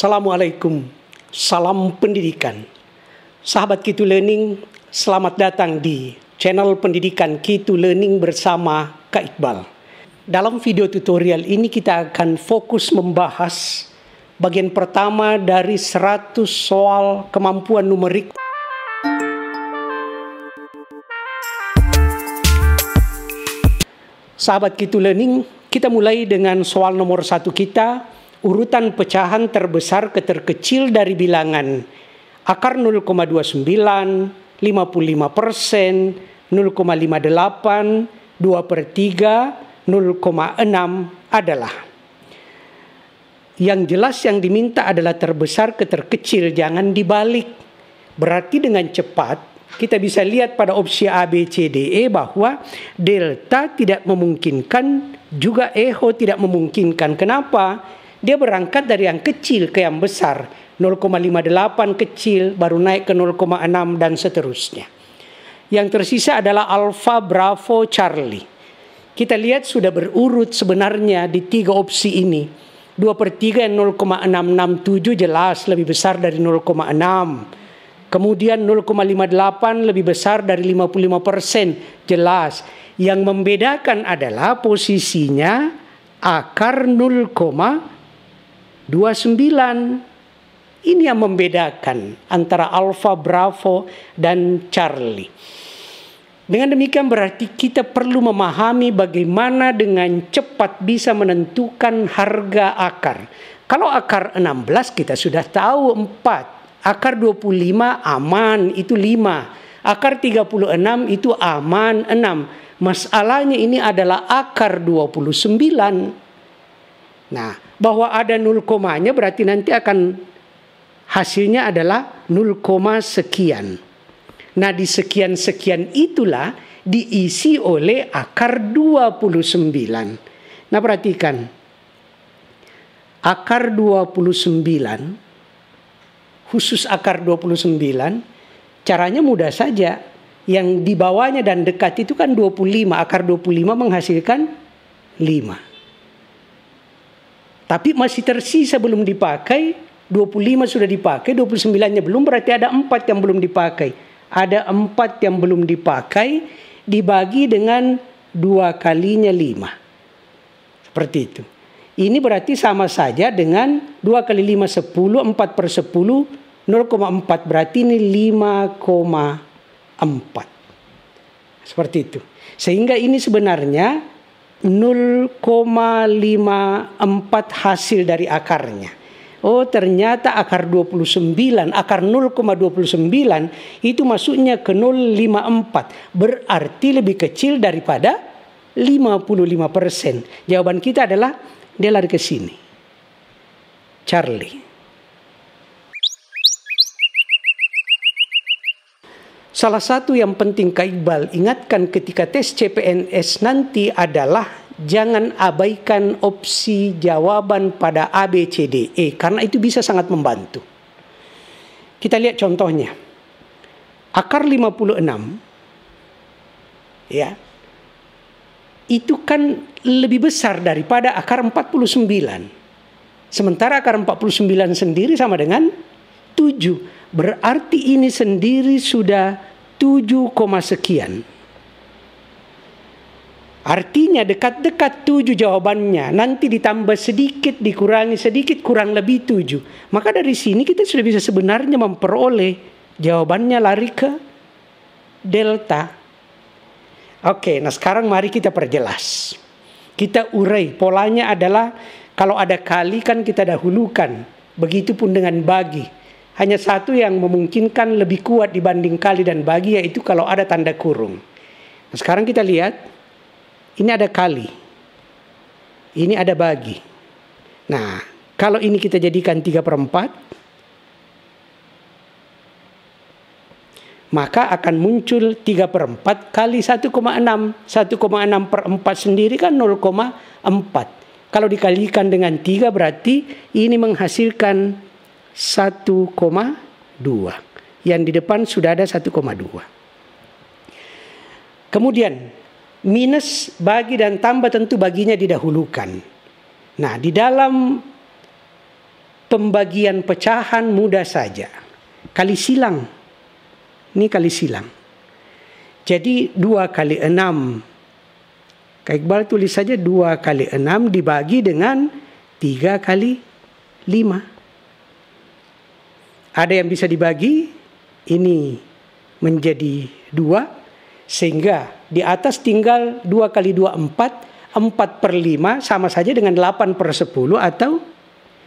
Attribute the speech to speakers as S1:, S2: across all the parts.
S1: Assalamualaikum, salam pendidikan. Sahabat Key2 Learning, selamat datang di channel pendidikan Key2 Learning bersama Kak Iqbal. Dalam video tutorial ini kita akan fokus membahas bagian pertama dari 100 soal kemampuan numerik. Sahabat Key2 Learning, kita mulai dengan soal nomor 1 kita. Urutan pecahan terbesar ke terkecil dari bilangan akar 0,29, 55%, 0,58, 2/3, 0,6 adalah. Yang jelas yang diminta adalah terbesar ke terkecil, jangan dibalik. Berarti dengan cepat kita bisa lihat pada opsi A, B, C, D, E bahwa delta tidak memungkinkan, juga echo tidak memungkinkan. Kenapa? Dia berangkat dari yang kecil ke yang besar. 0,58 kecil, baru naik ke 0,6 dan seterusnya. Yang tersisa adalah Alpha, Bravo, Charlie. Kita lihat sudah berurut sebenarnya di 3 opsi ini. 2/3 yang 0,667 jelas lebih besar dari 0,6. Kemudian 0,58 lebih besar dari 55%, jelas. Yang membedakan adalah posisinya akar 0,29. Ini yang membedakan antara Alpha, Bravo, dan Charlie. Dengan demikian berarti kita perlu memahami bagaimana dengan cepat bisa menentukan harga akar. Kalau akar 16 kita sudah tahu 4. Akar 25 aman itu 5. Akar 36 itu aman 6. Masalahnya ini adalah akar 29. Nah, bahwa ada 0 komanya berarti nanti akan hasilnya adalah 0, sekian. Nah, di sekian-sekian itulah diisi oleh akar 29. Nah, perhatikan. Akar 29, khusus akar 29, caranya mudah saja. Yang di bawahnya dan dekat itu kan 25. Akar 25 menghasilkan 5. Tapi masih tersisa belum dipakai, 25 sudah dipakai, 29-nya belum, berarti ada 4 yang belum dipakai. Ada 4 yang belum dipakai, dibagi dengan 2 kalinya 5. Seperti itu. Ini berarti sama saja dengan 2 kali 5, 10, 4/10, 0,4. Berarti ini 5,4. Seperti itu. Sehingga ini sebenarnya 0,54 hasil dari akarnya. Oh, ternyata akar 29, akar 0,29 itu masuknya ke 0,54. Berarti lebih kecil daripada 55%. Jawaban kita adalah dia lari ke sini. Charlie. Salah satu yang penting Kak Iqbal ingatkan ketika tes CPNS nanti adalah jangan abaikan opsi jawaban pada A, B, C, D, E. Karena itu bisa sangat membantu. Kita lihat contohnya. Akar 56. Ya. Itu kan lebih besar daripada akar 49. Sementara akar 49 sendiri sama dengan 7. Berarti ini sendiri sudah 7, sekian. Artinya dekat-dekat 7 jawabannya. Nanti ditambah sedikit, dikurangi sedikit, kurang lebih 7. Maka dari sini kita sudah bisa sebenarnya memperoleh jawabannya lari ke delta. Oke, nah sekarang mari kita perjelas. Kita urai. Polanya adalah kalau ada kali kan kita dahulukan. Begitupun dengan bagi. Hanya satu yang memungkinkan lebih kuat dibanding kali dan bagi, yaitu kalau ada tanda kurung. Nah, sekarang kita lihat, ini ada kali, ini ada bagi. Nah, kalau ini kita jadikan 3/4, maka akan muncul 3/4 kali 1,6. 1,6/4 sendiri kan 0,4. Kalau dikalikan dengan 3 berarti ini menghasilkan 1,2. Yang di depan sudah ada 1,2. Kemudian minus, bagi dan tambah tentu baginya didahulukan. Nah, di dalam pembagian pecahan mudah saja. Kali silang. Ini kali silang. Jadi 2 kali 6. Kak Iqbal tulis saja 2 kali 6 dibagi dengan 3 kali 5. Ada yang bisa dibagi, ini menjadi 2. Sehingga di atas tinggal 2 kali 2, 4. 4 per 5 sama saja dengan 8 per 10 atau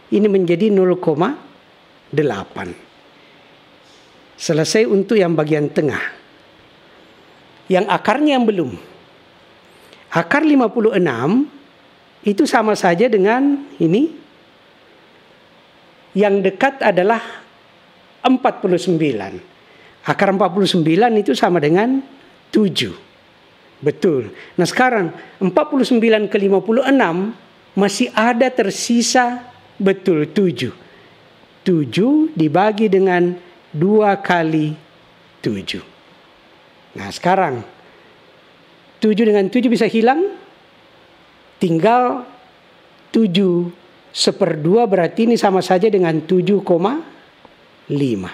S1: ini menjadi 0,8. Selesai untuk yang bagian tengah. Yang akarnya yang belum. Akar 56 itu sama saja dengan ini. Yang dekat adalah 49. Akar 49 itu sama dengan 7. Betul. Nah sekarang 49 ke 56 masih ada tersisa betul 7. 7 dibagi dengan 2 kali 7. Nah sekarang 7 dengan 7 bisa hilang. Tinggal 7/2 berarti ini sama saja dengan 7,5.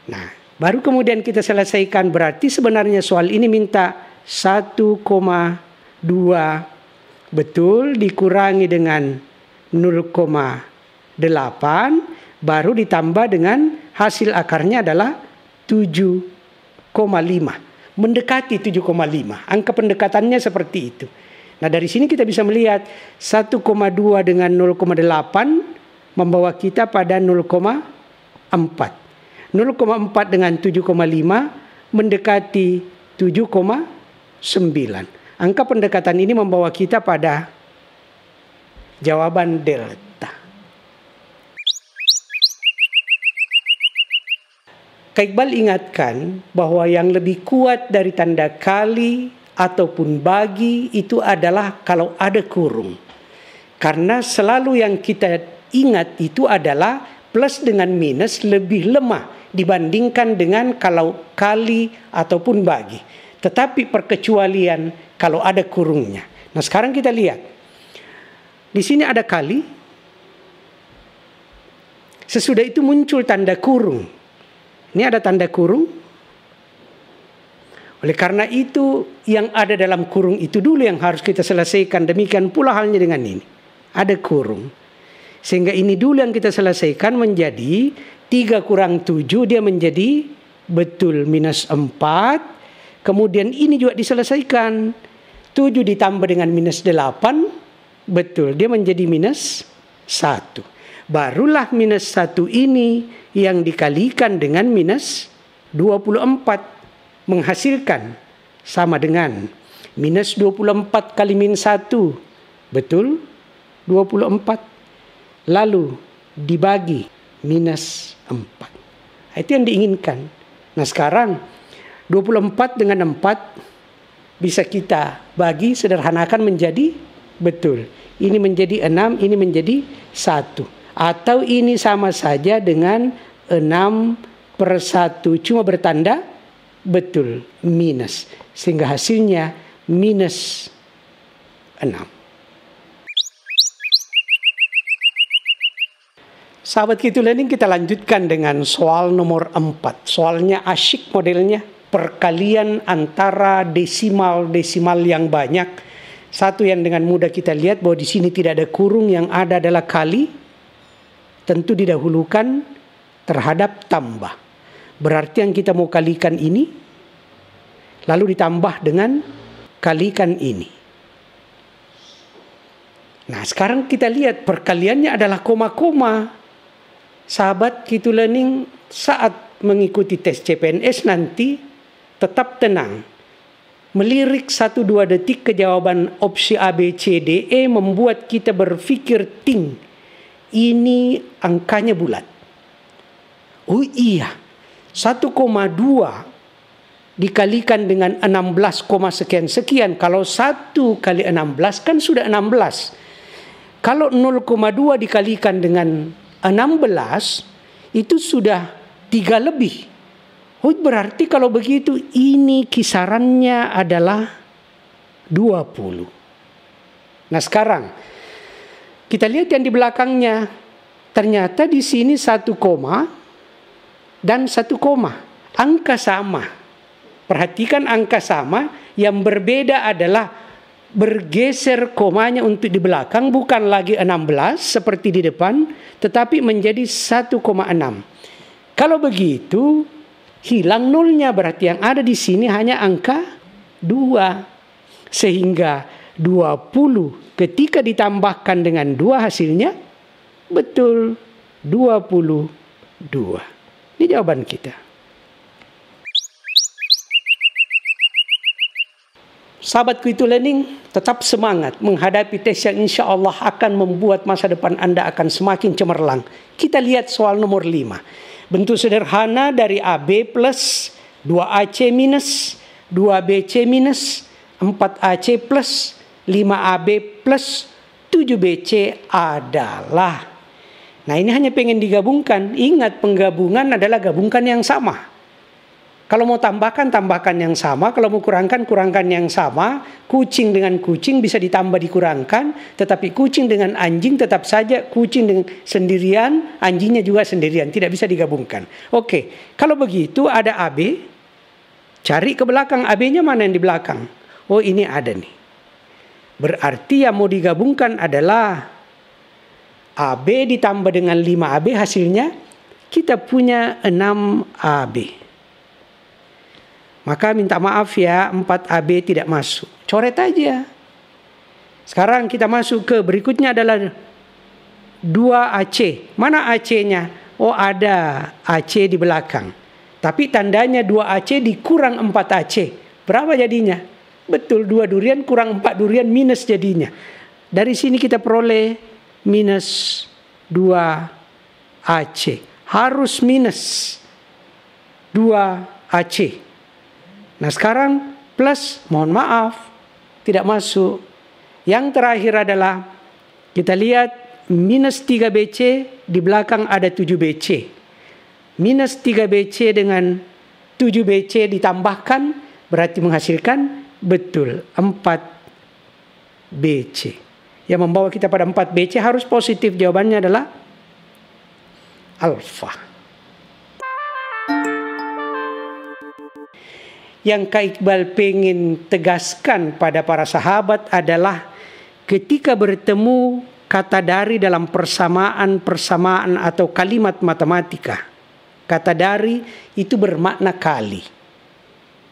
S1: Nah baru kemudian kita selesaikan, berarti sebenarnya soal ini minta 1,2 betul dikurangi dengan 0,8 baru ditambah dengan hasil akarnya adalah 7,5. Mendekati 7,5. Angka pendekatannya seperti itu. Nah dari sini kita bisa melihat 1,2 dengan 0,8 membawa kita pada 0,4. 0,4 dengan 7,5 mendekati 7,9. Angka pendekatan ini membawa kita pada jawaban delta. Kak Iqbal ingatkan bahwa yang lebih kuat dari tanda kali ataupun bagi itu adalah kalau ada kurung. Karena selalu yang kita ingat itu adalah plus dengan minus lebih lemah dibandingkan dengan kalau kali ataupun bagi. Tetapi perkecualian kalau ada kurungnya. Nah sekarang kita lihat. Di sini ada kali. Sesudah itu muncul tanda kurung. Ini ada tanda kurung. Oleh karena itu yang ada dalam kurung itu dulu yang harus kita selesaikan. Demikian pula halnya dengan ini. Ada kurung. Sehingga ini dulu yang kita selesaikan menjadi 3 kurang 7 dia menjadi betul minus 4. Kemudian ini juga diselesaikan. 7 ditambah dengan minus 8. Betul dia menjadi minus 1. Barulah minus 1 ini yang dikalikan dengan minus 24. Menghasilkan sama dengan minus 24 kali min 1. Betul 24. Lalu dibagi minus 4. Itu yang diinginkan. Nah sekarang 24 dengan 4 bisa kita bagi sederhanakan menjadi betul. Ini menjadi 6, ini menjadi 1. Atau ini sama saja dengan 6/1. Cuma bertanda betul minus. Sehingga hasilnya minus 6. Sahabat Q2 Learning, kita lanjutkan dengan soal nomor 4. Soalnya asyik modelnya. Perkalian antara desimal-desimal yang banyak. Satu yang dengan mudah kita lihat bahwa di sini tidak ada kurung, yang ada adalah kali. Tentu didahulukan terhadap tambah. Berarti yang kita mau kalikan ini, lalu ditambah dengan kalikan ini. Nah sekarang kita lihat perkaliannya adalah koma-koma. Sahabat Q2 Learning saat mengikuti tes CPNS nanti tetap tenang. Melirik 1-2 detik ke jawaban opsi A, B, C, D, E membuat kita berpikir ting. Ini angkanya bulat. Oh iya, 1,2 dikalikan dengan 16, sekian-sekian. Kalau 1 kali 16 kan sudah 16. Kalau 0,2 dikalikan dengan 16 itu sudah 3 lebih. Oh berarti kalau begitu ini kisarannya adalah 20. Nah sekarang kita lihat yang di belakangnya. Ternyata di sini 1 koma dan 1 koma. Angka sama. Perhatikan angka sama, yang berbeda adalah bergeser komanya untuk di belakang, bukan lagi 16 seperti di depan, tetapi menjadi 1,6. Kalau begitu, hilang nolnya, berarti yang ada di sini hanya angka 2. Sehingga 20 ketika ditambahkan dengan 2 hasilnya betul 22. Ini jawaban kita. Sahabatku itu learning, tetap semangat menghadapi tes yang insya Allah akan membuat masa depan Anda akan semakin cemerlang. Kita lihat soal nomor 5. Bentuk sederhana dari AB plus, 2AC minus, 2BC minus, 4AC plus, 5AB plus, 7BC adalah. Nah, ini hanya pengen digabungkan. Ingat, penggabungan adalah gabungkan yang sama. Kalau mau tambahkan, tambahkan yang sama. Kalau mau kurangkan, kurangkan yang sama. Kucing dengan kucing bisa ditambah dikurangkan. Tetapi kucing dengan anjing tetap saja kucing dengan sendirian, anjingnya juga sendirian. Tidak bisa digabungkan. Oke, kalau begitu ada AB. Cari ke belakang, AB-nya mana yang di belakang? Oh, ini ada nih. Berarti yang mau digabungkan adalah AB ditambah dengan 5AB, hasilnya kita punya 6AB. Maka minta maaf ya, 4AB tidak masuk. Coret aja. Sekarang kita masuk ke berikutnya adalah 2AC. Mana AC-nya? Oh, ada AC di belakang. Tapi tandanya 2AC dikurang 4AC. Berapa jadinya? Betul, 2 durian kurang 4 durian minus jadinya. Dari sini kita peroleh minus 2AC. Harus minus 2AC. Nah, sekarang plus, mohon maaf, tidak masuk. Yang terakhir adalah kita lihat minus 3BC, di belakang ada 7BC. Minus 3BC dengan 7BC ditambahkan berarti menghasilkan betul 4BC. Yang membawa kita pada 4BC harus positif. Jawabannya adalah alfa. Yang Kak Iqbal pengen tegaskan pada para sahabat adalah ketika bertemu kata dari dalam persamaan atau kalimat matematika. Kata dari itu bermakna kali.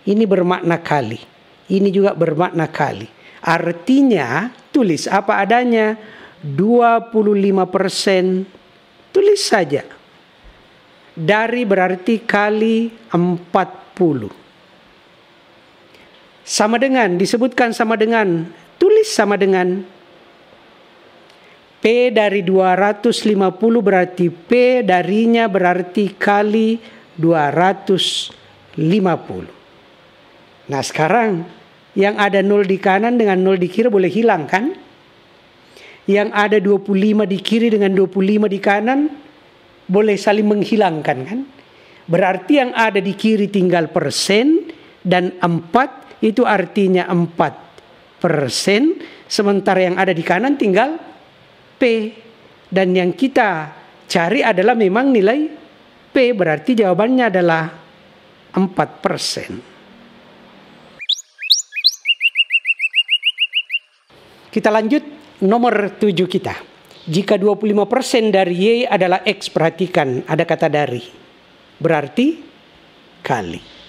S1: Ini bermakna kali. Ini juga bermakna kali. Artinya tulis apa adanya. 25%. Tulis saja. Dari berarti kali 40. Sama dengan, disebutkan sama dengan, tulis sama dengan. P dari 250 berarti P darinya berarti kali 250. Nah, sekarang yang ada 0 di kanan dengan 0 di kiri boleh hilang kan? Yang ada 25 di kiri dengan 25 di kanan boleh saling menghilangkan kan? Berarti yang ada di kiri tinggal persen dan 4 itu artinya 4%, sementara yang ada di kanan tinggal P. Dan yang kita cari adalah memang nilai P, berarti jawabannya adalah 4%. Kita lanjut nomor 7 kita. Jika 25% dari Y adalah X, perhatikan ada kata dari. Berarti kali.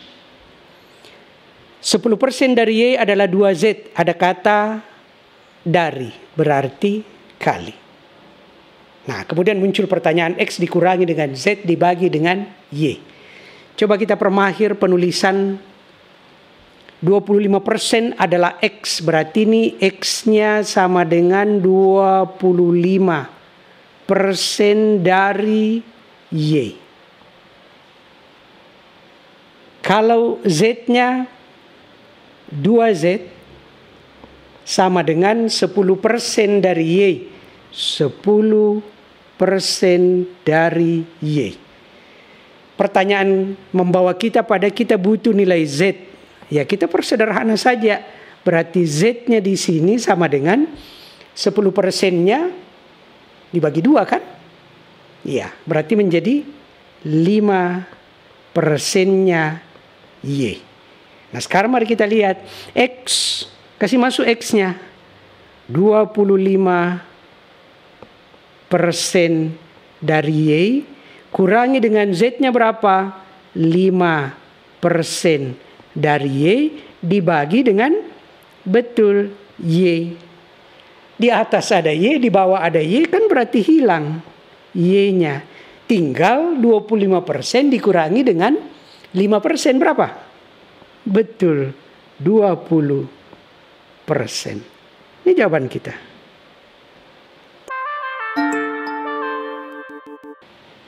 S1: 10% dari Y adalah 2Z. Ada kata dari. Berarti kali. Nah, kemudian muncul pertanyaan X dikurangi dengan Z dibagi dengan Y. Coba kita permahir penulisan. 25% adalah X. Berarti ini X-nya sama dengan 25% dari Y. Kalau Z-nya 2Z sama dengan 10% dari Y. 10% dari Y. Pertanyaan membawa kita pada kita butuh nilai Z. Ya, kita persederhana saja. Berarti Z-nya di sini sama dengan 10%-nya dibagi 2 kan? Ya, berarti menjadi 5%-nya Y. Nah sekarang mari kita lihat X. Kasih masuk X-nya. 25% dari Y. Kurangi dengan Z-nya berapa? 5% dari Y dibagi dengan betul Y. Di atas ada Y, di bawah ada Y, kan berarti hilang Y-nya. Tinggal 25% dikurangi dengan 5% berapa? Betul, 20%. Ini jawaban kita.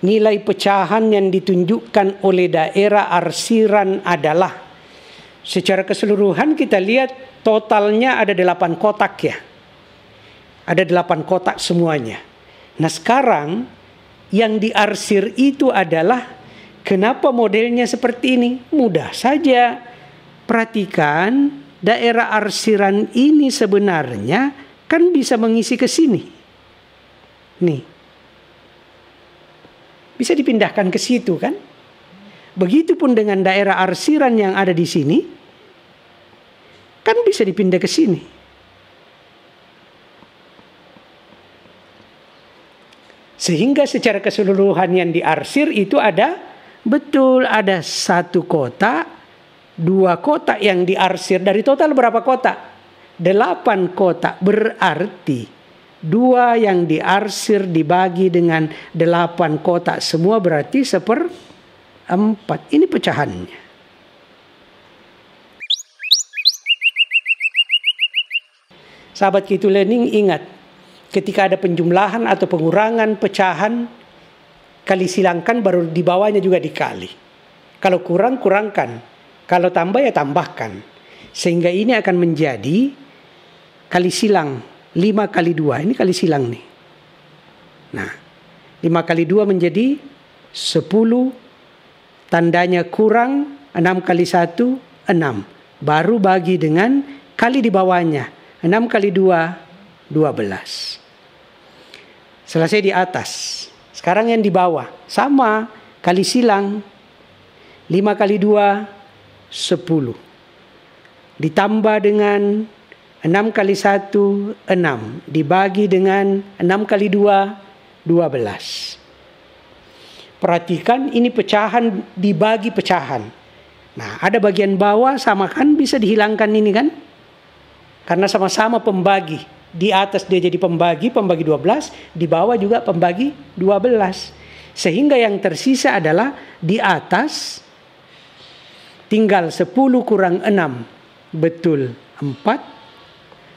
S1: Nilai pecahan yang ditunjukkan oleh daerah arsiran adalah, secara keseluruhan kita lihat totalnya ada 8 kotak ya. Ada 8 kotak semuanya. Nah sekarang yang diarsir itu adalah, kenapa modelnya seperti ini? Mudah saja. Perhatikan, daerah arsiran ini sebenarnya kan bisa mengisi ke sini. Nih. Bisa dipindahkan ke situ kan? Begitupun dengan daerah arsiran yang ada di sini, kan bisa dipindah ke sini. Sehingga secara keseluruhan yang diarsir itu ada, betul ada 1 kotak, 2 kotak yang diarsir. Dari total berapa kotak? 8 kotak. Berarti 2 yang diarsir dibagi dengan 8 kotak semua berarti 1/4. Ini pecahannya. Sahabat K2 Learning, ingat, ketika ada penjumlahan atau pengurangan pecahan, kali silangkan baru di bawahnya juga dikali. Kalau kurang, kurangkan. Kalau tambah ya tambahkan. Sehingga ini akan menjadi kali silang 5 kali 2. Ini kali silang nih. Nah, 5 kali 2 menjadi 10. Tandanya kurang, 6 kali 1, 6. Baru bagi dengan kali di bawahnya. 6 kali 2, 12. Selesai di atas. Sekarang yang di bawah. Sama. Kali silang. 5 kali 2. 10. Ditambah dengan 6 kali 1. 6. Dibagi dengan 6 kali 2. 12. Perhatikan ini pecahan dibagi pecahan. Nah ada bagian bawah sama kan bisa dihilangkan ini kan. Karena sama-sama pembagi. Di atas dia jadi pembagi 12, di bawah juga pembagi 12. Sehingga yang tersisa adalah di atas tinggal 10 kurang 6. Betul 4.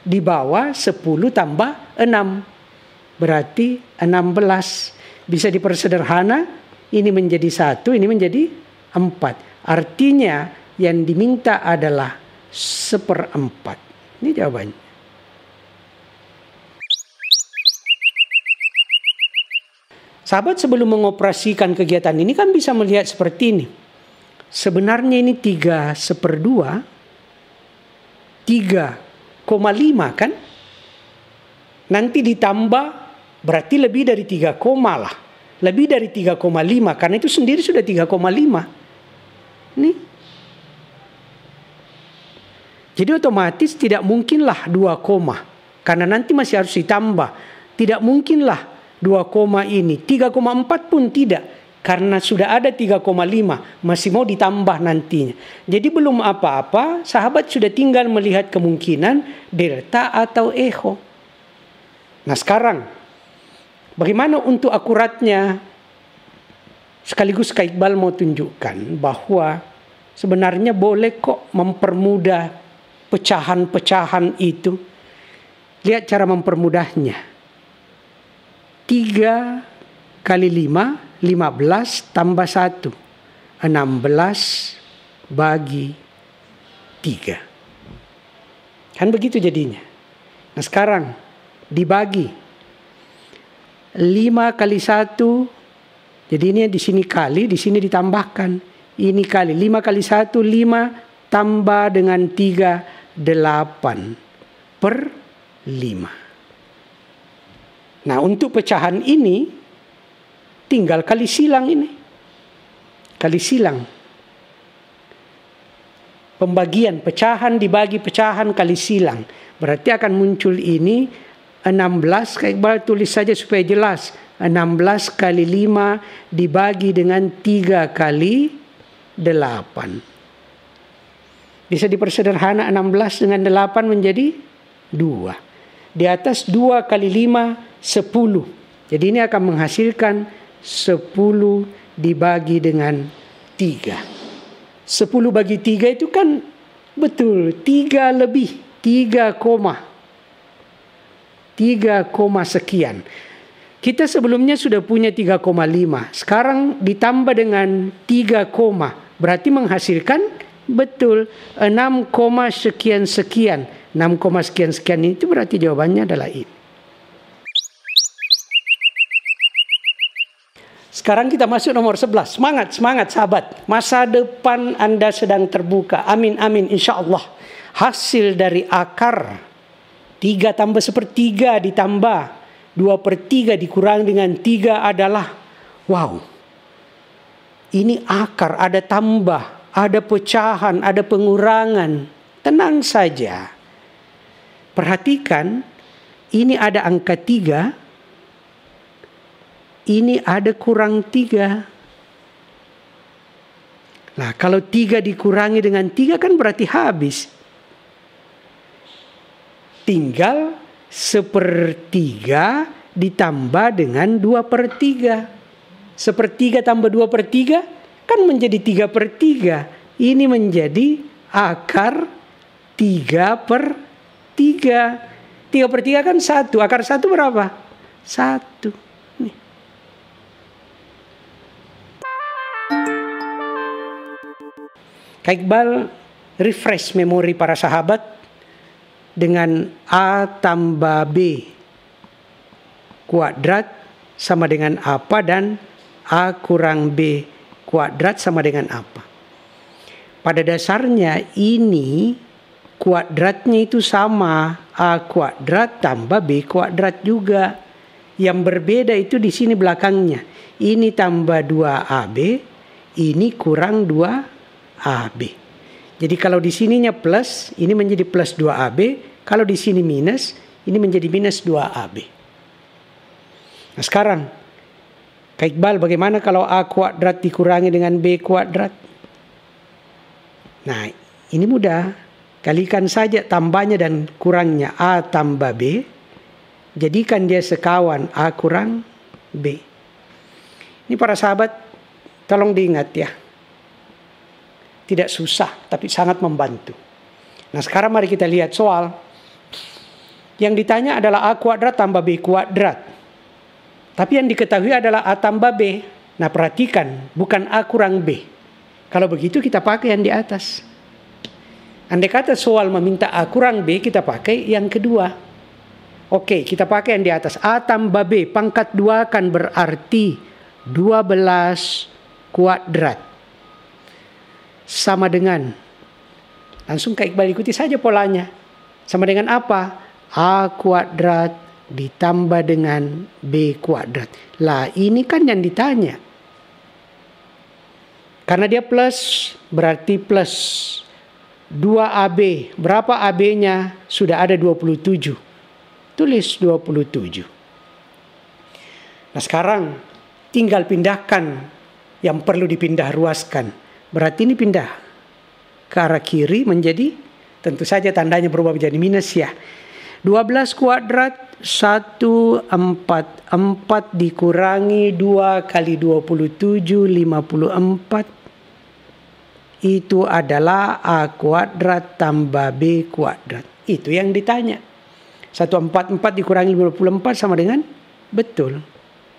S1: Di bawah 10 tambah 6. Berarti 16. Bisa dipersederhana, ini menjadi 1, ini menjadi 4. Artinya yang diminta adalah 1/4. Ini jawabannya. Sahabat sebelum mengoperasikan kegiatan ini kan bisa melihat seperti ini. Sebenarnya ini 3/2. 3,5 kan. Nanti ditambah berarti lebih dari 3, lah. Lebih dari 3,5 karena itu sendiri sudah 3,5. Nih. Jadi otomatis tidak mungkinlah 2, karena nanti masih harus ditambah. Tidak mungkinlah 2, ini 3,4 pun tidak karena sudah ada 3,5 masih mau ditambah nantinya. Jadi belum apa-apa, sahabat sudah tinggal melihat kemungkinan delta atau echo. Nah sekarang bagaimana untuk akuratnya? Sekaligus Kak Iqbal mau tunjukkan bahwa sebenarnya boleh kok mempermudah pecahan-pecahan itu. Lihat cara mempermudahnya. 3 kali 5, 15 tambah 1. 16 bagi 3. Kan begitu jadinya. Nah sekarang dibagi. 5 kali 1. Jadi ini di sini kali, di sini ditambahkan. Ini kali. 5 kali 1, 5 tambah dengan 3, 8/5. Nah untuk pecahan ini tinggal kali silang ini. Kali silang. Pembagian, pecahan dibagi pecahan kali silang. Berarti akan muncul ini 16, Kak Iqbal tulis saja supaya jelas. 16 kali 5 dibagi dengan 3 kali 8. Bisa dipersederhana 16 dengan 8 menjadi 2. Di atas 2 kali 5, 10. Jadi ini akan menghasilkan 10 dibagi dengan 3. 10 bagi 3 itu kan betul 3 lebih 3 sekian. Kita sebelumnya sudah punya 3,5. Sekarang ditambah dengan 3, berarti menghasilkan betul 6, sekian. 6, sekian itu berarti jawabannya adalah ini. Sekarang kita masuk nomor 11. Semangat sahabat. Masa depan Anda sedang terbuka. Amin insya Allah. Hasil dari akar 3 tambah 1/3 ditambah 2/3 dikurang dengan 3 adalah wow. Ini akar, ada tambah, ada pecahan, ada pengurangan. Tenang saja. Perhatikan, ini ada angka 3. Ini ada kurang 3. Nah, kalau 3 dikurangi dengan 3 kan berarti habis. Tinggal 1/3 ditambah dengan 2/3. 1/3 tambah 2/3 kan menjadi 3/3. Ini menjadi akar 3/3. 3/3 kan 1. Akar 1 berapa? 1. Kak Iqbal refresh memori para sahabat dengan A tambah B kuadrat sama dengan apa dan A kurang B kuadrat sama dengan apa. Pada dasarnya ini kuadratnya itu sama, A kuadrat tambah B kuadrat juga. Yang berbeda itu di sini belakangnya. Ini tambah 2AB, ini kurang 2AB. Jadi kalau di sininya plus, ini menjadi plus 2AB. Kalau di sini minus, ini menjadi minus 2AB. Nah sekarang, Kak Iqbal bagaimana kalau A kuadrat dikurangi dengan B kuadrat? Nah ini mudah. Kalikan saja tambahnya dan kurangnya A tambah B. Jadikan dia sekawan A kurang B. Ini para sahabat, tolong diingat ya. Tidak susah, tapi sangat membantu. Nah sekarang mari kita lihat soal. Yang ditanya adalah A kuadrat tambah B kuadrat. Tapi yang diketahui adalah A tambah B. Nah perhatikan, bukan A kurang B. Kalau begitu kita pakai yang di atas. Andai kata soal meminta A kurang B, kita pakai yang kedua. Oke, kita pakai yang di atas. A tambah B pangkat 2 kan berarti 12 kuadrat. Sama dengan, langsung Kak Iqbal ikuti saja polanya. Sama dengan apa? A kuadrat ditambah dengan B kuadrat. Lah ini kan yang ditanya. Karena dia plus, berarti plus 2AB. Berapa AB-nya? Sudah ada 27. Tulis 27. Nah sekarang tinggal pindahkan yang perlu dipindah ruaskan. Berarti ini pindah ke arah kiri menjadi, tentu saja tandanya berubah menjadi minus ya. 12 kuadrat 144 dikurangi 2 kali 27 54. Itu adalah A kuadrat tambah B kuadrat. Itu yang ditanya. 144 dikurangi 54 sama dengan betul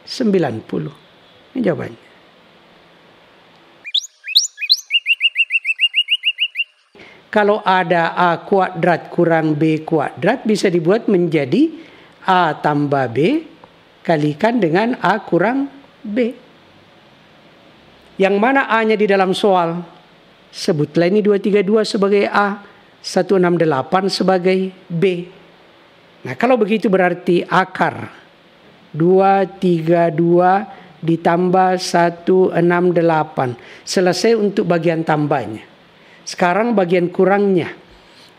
S1: 90. Ini jawabannya. Kalau ada A kuadrat kurang B kuadrat bisa dibuat menjadi A tambah B kalikan dengan A kurang B. Yang mana A-nya di dalam soal? Sebutlah ini 232 sebagai A, 168 sebagai B. Nah kalau begitu berarti akar 232 ditambah 168. Selesai untuk bagian tambahnya. Sekarang bagian kurangnya.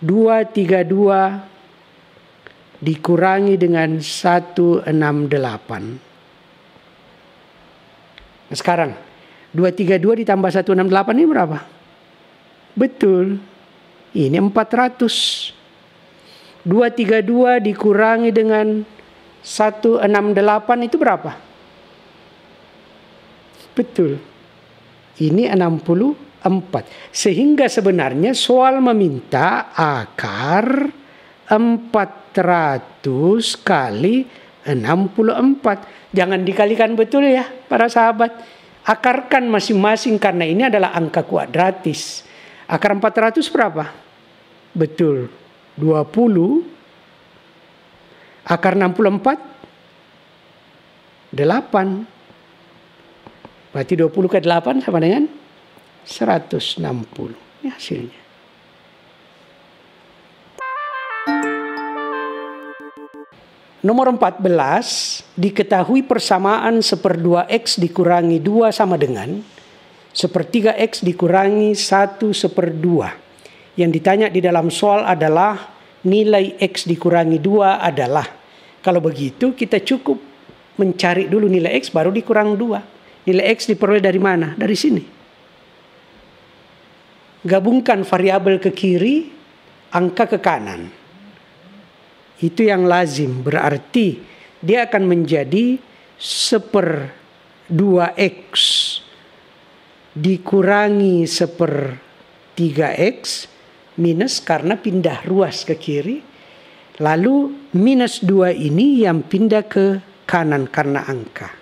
S1: 232 dikurangi dengan 168. Nah, sekarang 232 ditambah 168 ini berapa? Betul. Ini 400. 232 dikurangi dengan 168 itu berapa? Betul. Ini 64. Sehingga sebenarnya soal meminta akar 400 kali 64. Jangan dikalikan betul ya para sahabat. Akarkan masing-masing karena ini adalah angka kuadratis. Akar 400 berapa? Betul. 20. Akar 64? 8. Berarti 20 ke 8 sama dengan 160. Ini hasilnya. Nomor 14, diketahui persamaan 1/2 X dikurangi 2 sama dengan 1/3 X dikurangi 1/2. Yang ditanya di dalam soal adalah nilai X dikurangi 2 adalah. Kalau begitu kita cukup mencari dulu nilai X baru dikurang 2. Nilai X diperoleh dari mana? Dari sini. Gabungkan variabel ke kiri, angka ke kanan. Itu yang lazim, berarti dia akan menjadi 1/2X dikurangi 1/3X minus karena pindah ruas ke kiri. Lalu minus 2 ini yang pindah ke kanan karena angka.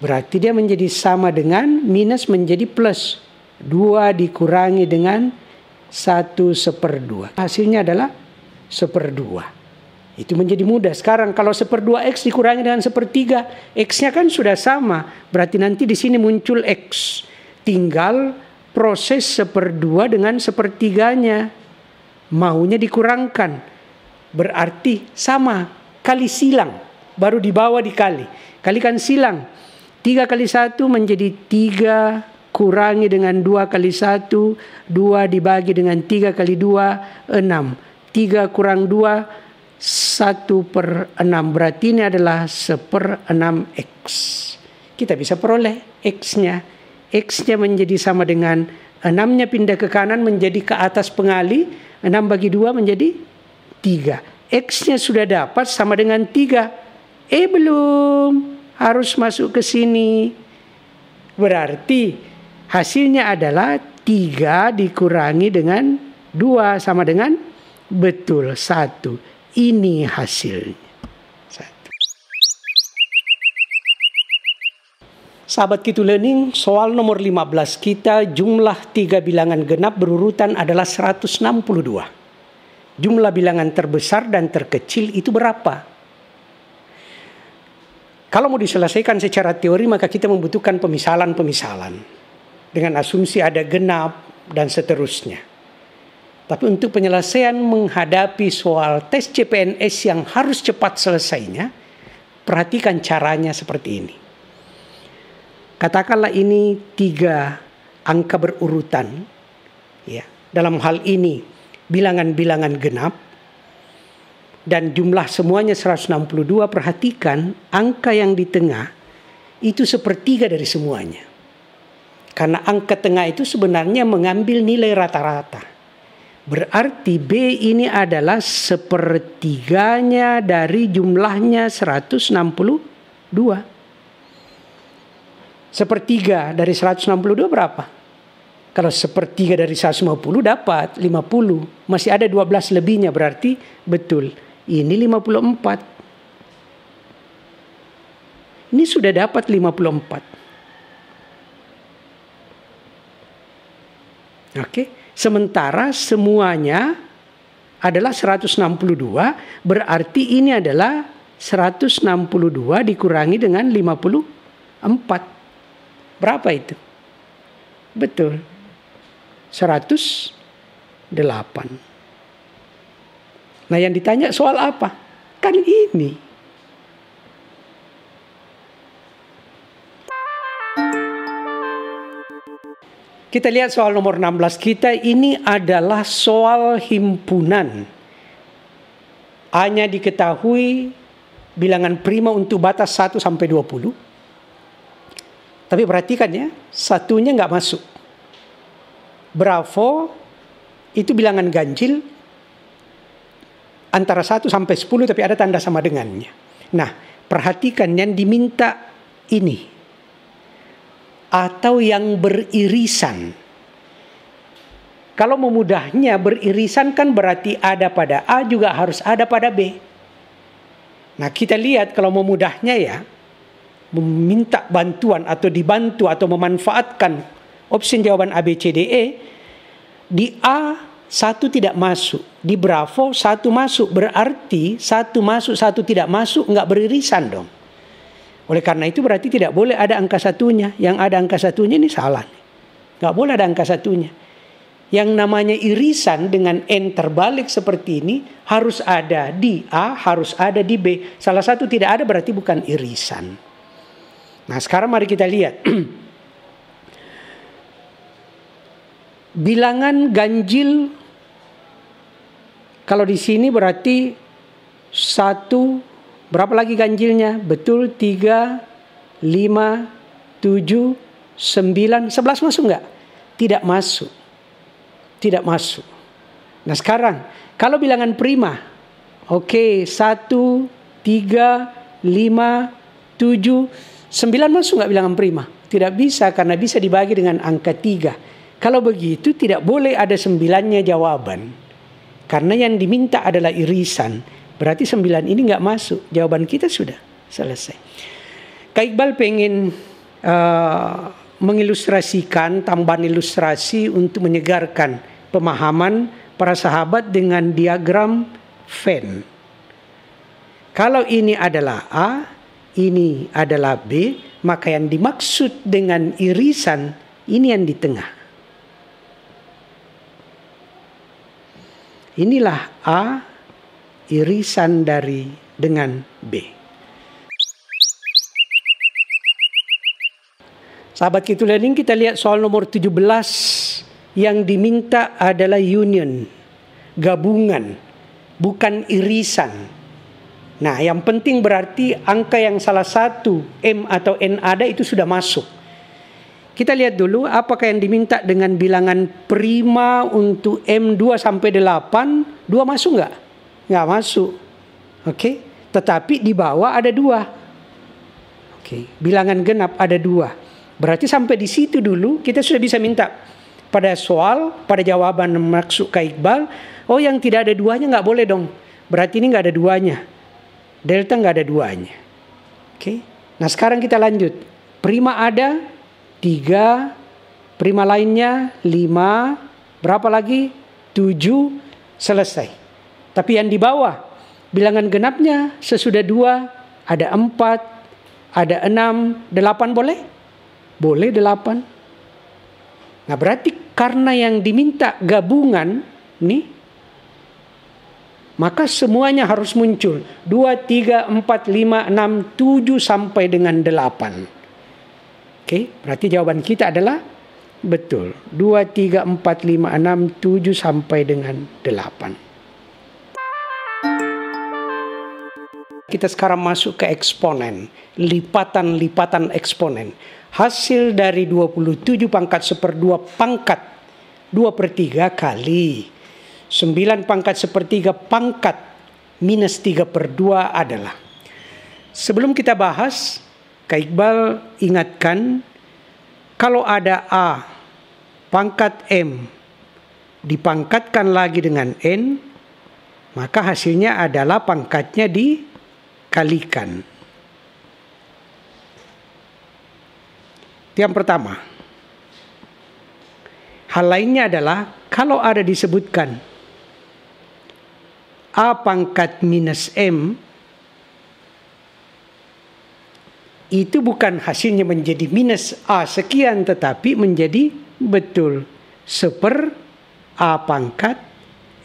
S1: Berarti dia menjadi sama dengan minus menjadi plus. 2 dikurangi dengan 1/2. Hasilnya adalah 1/2. Itu menjadi mudah. Sekarang kalau 1/2X dikurangi dengan 1/3, X-nya kan sudah sama. Berarti nanti di sini muncul X. Tinggal proses 1/2 dengan 1/3-nya. Maunya dikurangkan. Berarti sama. Kali silang. Baru dibawa dikali. Kalikan silang. 3 kali 1 menjadi 3 kurangi dengan 2 kali 1. 2 dibagi dengan 3 kali 2, 6. 3 kurang 2, 1/6. Berarti ini adalah 1/6X. Kita bisa peroleh X-nya. X-nya menjadi sama dengan 6-nya pindah ke kanan menjadi ke atas pengali. 6 bagi 2 menjadi 3. X-nya sudah dapat sama dengan 3. Belum. Harus masuk ke sini. Berarti hasilnya adalah 3 dikurangi dengan 2 sama dengan betul 1. Ini hasilnya. 1. Sahabat Kitu Learning, soal nomor 15 kita, jumlah 3 bilangan genap berurutan adalah 162. Jumlah bilangan terbesar dan terkecil itu berapa? Kalau mau diselesaikan secara teori maka kita membutuhkan pemisalan-pemisalan. Dengan asumsi ada genap dan seterusnya. Tapi untuk penyelesaian menghadapi soal tes CPNS yang harus cepat selesainya, perhatikan caranya seperti ini. Katakanlah ini 3 angka berurutan. Ya, dalam hal ini bilangan-bilangan genap. Dan jumlah semuanya 162, perhatikan angka yang di tengah itu 1/3 dari semuanya. Karena angka tengah itu sebenarnya mengambil nilai rata-rata. Berarti B ini adalah 1/3-nya dari jumlahnya 162. 1/3 dari 162 berapa? Kalau 1/3 dari 150 dapat 50. Masih ada 12 lebihnya, berarti betul. Ini 54. Ini sudah dapat 54. Oke. Sementara semuanya adalah 162, berarti ini adalah 162 dikurangi dengan 54. Berapa itu? Betul. 108. Nah, yang ditanya soal apa? Kan ini. Kita lihat soal nomor 16 kita, ini adalah soal himpunan. A-nya diketahui bilangan prima untuk batas 1 sampai 20. Tapi perhatikan ya, satunya nggak masuk. Bravo itu bilangan ganjil antara 1 sampai 10 tapi ada tanda sama dengannya. Nah, perhatikan yang diminta ini. Atau yang beririsan. Kalau memudahnya beririsan kan berarti ada pada A juga harus ada pada B. Nah kita lihat kalau memudahnya ya, meminta bantuan atau dibantu atau memanfaatkan opsi jawaban A, B, C, D, E. Di A 1 tidak masuk, di Bravo 1 masuk, berarti 1 masuk 1 tidak masuk, nggak beririsan dong. Oleh karena itu berarti tidak boleh ada angka satunya. Yang ada angka satunya ini salah. Nggak boleh ada angka satunya. Yang namanya irisan dengan N terbalik seperti ini harus ada di A, harus ada di B. Salah satu tidak ada berarti bukan irisan. Nah sekarang mari kita lihat. Bilangan ganjil kalau di sini berarti 1. Berapa lagi ganjilnya? Betul, 3, 5, 7, 9, 11 masuk enggak? Tidak masuk. Tidak masuk. Nah sekarang, kalau bilangan prima. Oke, 1, 3, 5, 7, 9 masuk enggak bilangan prima? Tidak bisa karena bisa dibagi dengan angka 3. Kalau begitu tidak boleh ada 9-nya jawaban. Karena yang diminta adalah irisan. Berarti 9 ini nggak masuk. Jawaban kita sudah selesai. Kak Iqbal pengen mengilustrasikan, tambahan ilustrasi untuk menyegarkan pemahaman para sahabat dengan diagram Venn. Kalau ini adalah A, ini adalah B, maka yang dimaksud dengan irisan ini yang di tengah. Inilah A, irisan dari dengan B. Sahabat Kitu Learning, kita lihat soal nomor 17 yang diminta adalah union, gabungan, bukan irisan. Nah, yang penting berarti angka yang salah satu M atau N ada itu sudah masuk. Kita lihat dulu apakah yang diminta dengan bilangan prima untuk M 2 sampai 8, 2 masuk nggak? Nggak masuk. Oke. Tetapi di bawah ada 2. Oke. Bilangan genap ada 2. Berarti sampai di situ dulu kita sudah bisa minta pada soal, pada jawaban maksud Kak Iqbal. Oh yang tidak ada 2-nya nggak boleh dong. Berarti ini nggak ada 2-nya. Delta nggak ada 2-nya. Oke. Nah sekarang kita lanjut. Prima ada 3. Prima lainnya 5. Berapa lagi? 7. Selesai. Tapi yang di bawah, bilangan genapnya sesudah 2, ada 4, ada 6, 8 boleh? Boleh 8. Nah berarti karena yang diminta gabungan, nih, maka semuanya harus muncul. 2, 3, 4, 5, 6, 7 sampai dengan 8. Oke, berarti jawaban kita adalah betul. 2, 3, 4, 5, 6, 7 sampai dengan 8. Kita sekarang masuk ke eksponen, lipatan-lipatan eksponen. Hasil dari 27 pangkat 1/2 pangkat 2/3 kali 9 pangkat 1/3 pangkat minus 3/2 adalah. Sebelum kita bahas, Kak Iqbal ingatkan, kalau ada A pangkat M dipangkatkan lagi dengan N, maka hasilnya adalah pangkatnya dikalikan. Itu yang pertama. Hal lainnya adalah kalau ada disebutkan A pangkat minus M, itu bukan hasilnya menjadi minus A sekian, tetapi menjadi betul seper A pangkat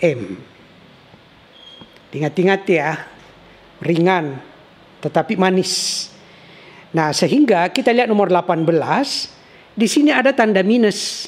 S1: M. Ingat-ingat ya, ringan tetapi manis. Nah, sehingga kita lihat nomor 18, di sini ada tanda minus.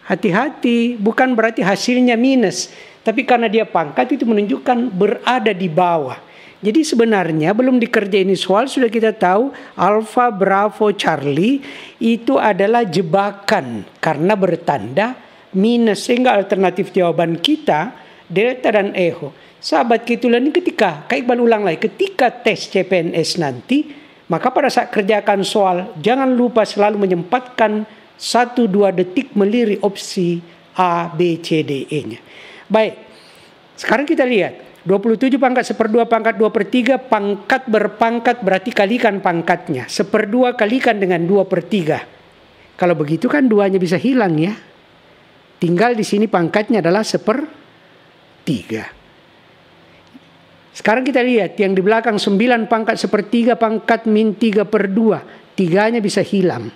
S1: hati-hati, bukan berarti hasilnya minus. Tapi karena dia pangkat itu menunjukkan berada di bawah. Jadi sebenarnya belum dikerjain soal sudah kita tahu Alfa, Bravo, Charlie itu adalah jebakan karena bertanda minus. Sehingga alternatif jawaban kita delta dan echo. Sahabat Kitulan ini ketika, Kak Iqbal ulang lagi, ketika tes CPNS nanti, maka pada saat kerjakan soal jangan lupa selalu menyempatkan 1-2 detik melirik opsi A, B, C, D, E-nya. Baik, sekarang kita lihat. 27 pangkat 1/2 pangkat 2/3 pangkat berpangkat berarti kalikan pangkatnya. 1/2 kalikan dengan 2/3. Kalau begitu kan 2-nya bisa hilang ya. Tinggal di sini pangkatnya adalah 1/3. Sekarang kita lihat yang di belakang 9 pangkat 1/3 pangkat min 3/2. 3-nya bisa hilang.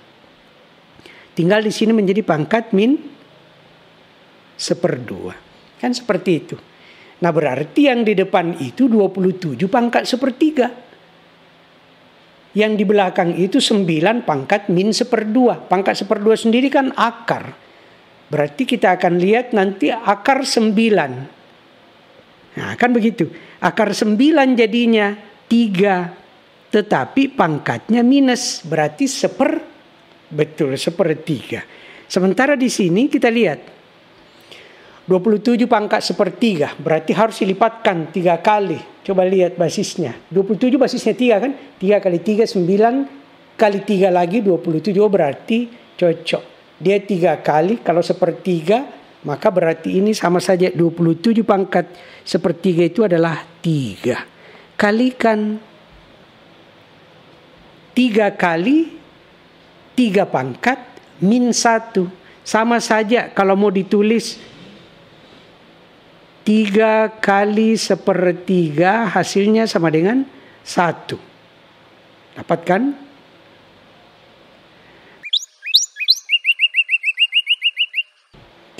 S1: Tinggal di sini menjadi pangkat min 1/2. Kan seperti itu. Nah berarti yang di depan itu 27 pangkat 1/3. Yang di belakang itu 9 pangkat min 1/2. Pangkat 1/2 sendiri kan akar. Berarti kita akan lihat nanti akar 9. Nah kan begitu. Akar 9 jadinya 3. Tetapi pangkatnya minus. Berarti 1/3. Sementara di sini kita lihat. 27 pangkat 1/3 berarti harus dilipatkan 3 kali. Coba lihat basisnya. 27 basisnya 3 kan? 3 kali 3 9 kali 3 lagi 27 berarti cocok. Dia 3 kali kalau 1/3 maka berarti ini sama saja 27 pangkat 1/3 itu adalah 3. Kalikan 3 kali 3 pangkat min 1. Sama saja kalau mau ditulis 3 kali 1/3 hasilnya sama dengan 1. Dapat kan?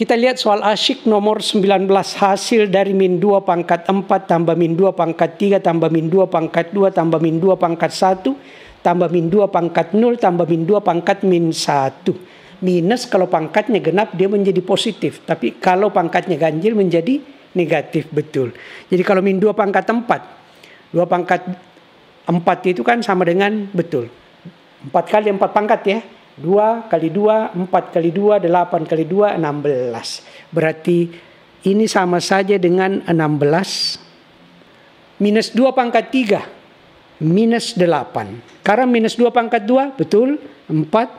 S1: Kita lihat soal asyik nomor 19. Hasil dari min 2 pangkat 4 tambah min 2 pangkat 3 tambah min 2 pangkat 2 tambah min 2 pangkat 1 tambah min 2 pangkat 0 tambah min 2 pangkat min 1. Minus kalau pangkatnya genap dia menjadi positif. Tapi kalau pangkatnya ganjil menjadi negatif, betul. Jadi kalau min 2 pangkat 4. 2 pangkat 4 itu kan sama dengan, betul. 4 kali 4 pangkat ya. 2 kali 2, 4 kali 2, 8 kali 2, 16. Berarti ini sama saja dengan 16. Minus 2 pangkat 3. Minus 8. Karena minus 2 pangkat 2, betul. 4.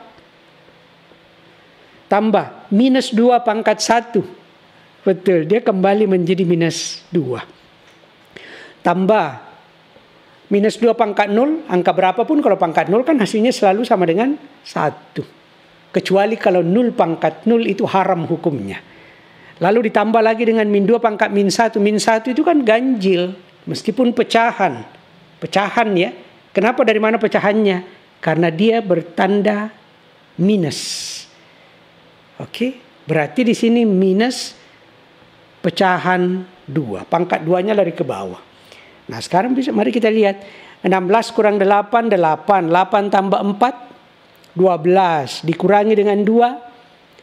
S1: Tambah minus 2 pangkat 1. Betul, dia kembali menjadi minus 2. Tambah minus 2 pangkat 0, angka berapapun kalau pangkat 0 kan hasilnya selalu sama dengan 1. Kecuali kalau 0 pangkat 0 itu haram hukumnya. Lalu ditambah lagi dengan min 2 pangkat min 1. Min 1 itu kan ganjil, meskipun pecahan. Pecahan ya. Kenapa dari mana pecahannya? Karena dia bertanda minus. Oke, berarti di sini minus pecahan 2. Pangkat 2-nya lari ke bawah. Nah sekarang mari kita lihat. 16 kurang 8, 8. 8 tambah 4, 12. Dikurangi dengan 2,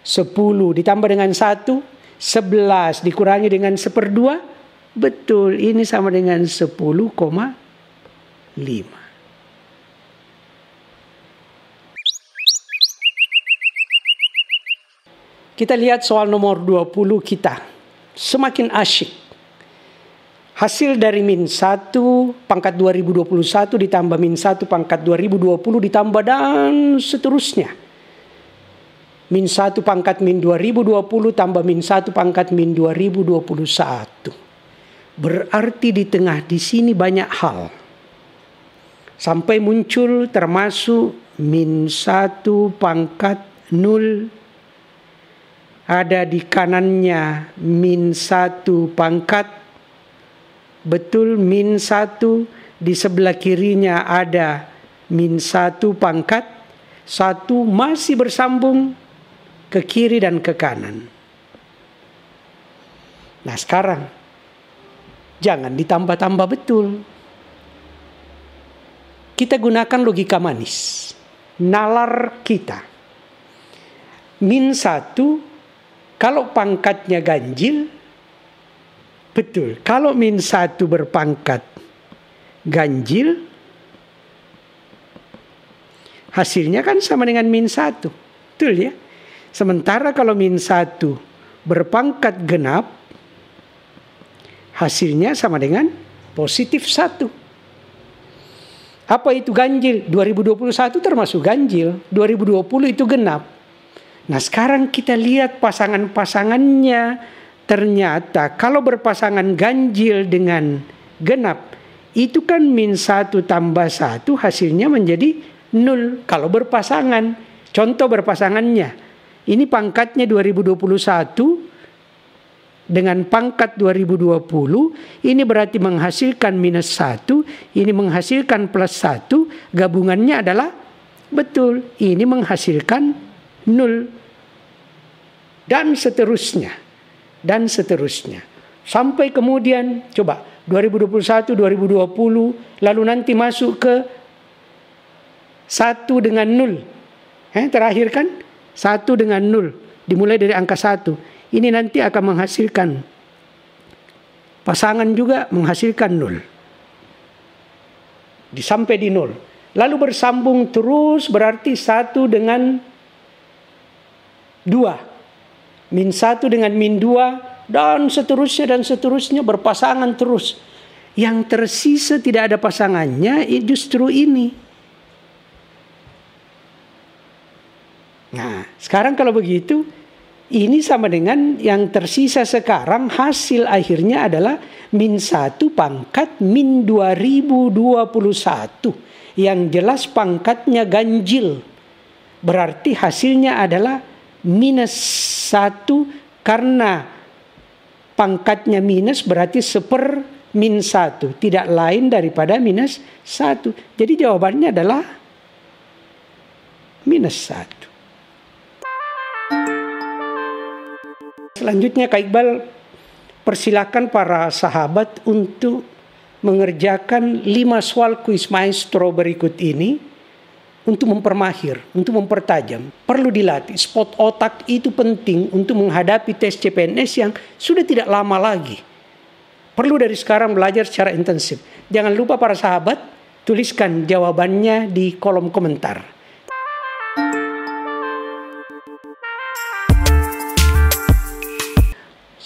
S1: 10. Ditambah dengan 1, 11. Dikurangi dengan 1/2. Betul, ini sama dengan 10,5. Kita lihat soal nomor 20 kita. Semakin asyik. Hasil dari min 1 pangkat 2021 ditambah min 1 pangkat 2020 ditambah dan seterusnya. Min 1 pangkat min 2020 tambah min 1 pangkat min 2021. Berarti di tengah di sini banyak hal. Sampai muncul termasuk min 1 pangkat 0. Ada di kanannya min 1 pangkat. Betul, min 1. Di sebelah kirinya ada min 1 pangkat. 1 masih bersambung ke kiri dan ke kanan. Nah sekarang jangan ditambah-tambah, betul. Kita gunakan logika manis. Nalar kita. Min 1 Kalau pangkatnya ganjil, betul. Kalau min 1 berpangkat ganjil, hasilnya kan sama dengan min 1. Betul ya? Sementara kalau min 1 berpangkat genap, hasilnya sama dengan positif 1. Apa itu ganjil? 2021 termasuk ganjil. 2020 itu genap. Nah sekarang kita lihat pasangan-pasangannya. Ternyata kalau berpasangan ganjil dengan genap, itu kan min 1 tambah 1 hasilnya menjadi 0 kalau berpasangan. Contoh berpasangannya. Ini pangkatnya 2021 dengan pangkat 2020. Ini berarti menghasilkan minus 1. Ini menghasilkan plus 1. Gabungannya adalah betul. Ini menghasilkan 0. Dan seterusnya. Dan seterusnya. Sampai kemudian coba 2021, 2020. Lalu nanti masuk ke 1 dengan 0. Terakhir kan 1 dengan 0. Dimulai dari angka 1. Ini nanti akan menghasilkan pasangan juga menghasilkan 0. Sampai di 0. Lalu bersambung terus berarti 1 dengan 2. Min 1 dengan min 2 dan seterusnya berpasangan terus. Yang tersisa tidak ada pasangannya justru ini. Nah, sekarang kalau begitu, ini sama dengan yang tersisa sekarang hasil akhirnya adalah min 1 pangkat min 2021. Yang jelas pangkatnya ganjil. Berarti hasilnya adalah minus 1 karena pangkatnya minus berarti seper min 1. Tidak lain daripada minus 1. Jadi jawabannya adalah minus 1. Selanjutnya Kak Iqbal persilakan para sahabat untuk mengerjakan 5 soal kuis maestro berikut ini untuk mempermahir, untuk mempertajam. Perlu dilatih, spot otak itu penting untuk menghadapi tes CPNS yang sudah tidak lama lagi. Perlu dari sekarang belajar secara intensif. Jangan lupa para sahabat, tuliskan jawabannya di kolom komentar.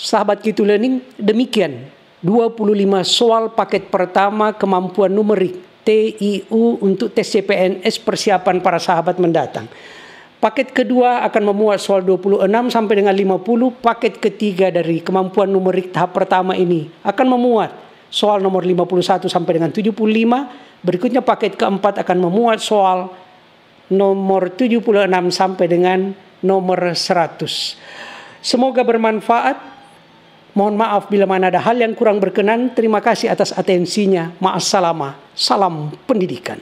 S1: Sahabat Kitu Learning, demikian 25 soal paket pertama kemampuan numerik TIU untuk tes CPNS persiapan para sahabat mendatang. Paket kedua akan memuat soal 26 sampai dengan 50. Paket ketiga dari kemampuan numerik tahap pertama ini akan memuat soal nomor 51 sampai dengan 75. Berikutnya paket keempat akan memuat soal nomor 76 sampai dengan nomor 100. Semoga bermanfaat. Mohon maaf bila mana ada hal yang kurang berkenan. Terima kasih atas atensinya. Ma'assalamah. Salam pendidikan.